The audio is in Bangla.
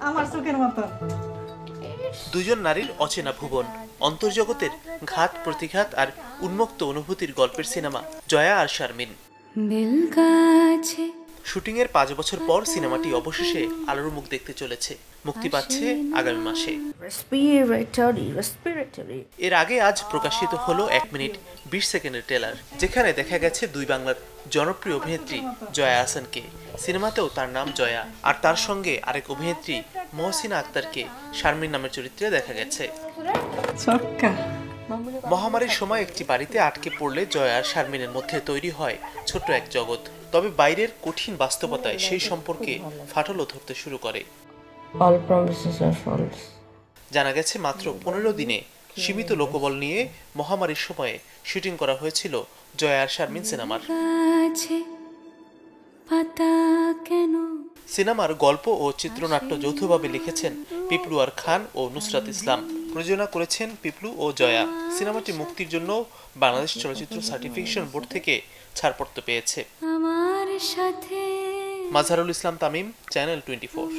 আমার চোখের মতো। দুজন নারীর অচেনা ভুবন, অন্তর্জগতের ঘাত প্রতিঘাত আর উন্মুক্ত অনুভূতির গল্পের সিনেমা জয়া আর শারমিন। শুটিং এর 5 বছর পর সিনেমাটি অবশেষে আলোর মুখ দেখতে চলেছে। মুক্তি পাচ্ছে আগামী মাসে। এর আগে আজ প্রকাশিত হলো 1 মিনিট 20 সেকেন্ডের ট্রেলার, যেখানে দেখা গেছে দুই বাংলার জনপ্রিয় অভিনেত্রী জয়া আহসানকে। সিনেমাতেও তার নাম জয়া, আর তার সঙ্গে আরেক অভিনেত্রী মহসিনা আক্তারকে শারমিন নামের চরিত্রে দেখা গেছে। মহামারীর সময় একটি বাড়িতে আটকে পড়লে জয়া আর শারমিনের মধ্যে তৈরি হয় ছোট্ট এক জগৎ। তবে বাইরের কঠিন বাস্তবতায় সেই সম্পর্কে ফাটলও ধরতে শুরু করে। জানা গেছে মাত্র 15 দিনে সীমিত লোকবল নিয়ে মহামারীর সময়ে শুটিং করা হয়েছিল জয়া আর শারমিন সিনেমার। সিনেমার গল্প ও চিত্রনাট্য যৌথভাবে লিখেছেন পিপলু আর খান ও নুসরাত ইসলাম। প্রযোজনা করেছেন পিপলু ও জয়া। সিনেমাটি মুক্তির জন্য বাংলাদেশ চলচ্চিত্র সার্টিফিকেশন বোর্ড থেকে ছাড়পত্র পেয়েছে। মাজহারুল ইসলাম তামিম, চ্যানেল 24।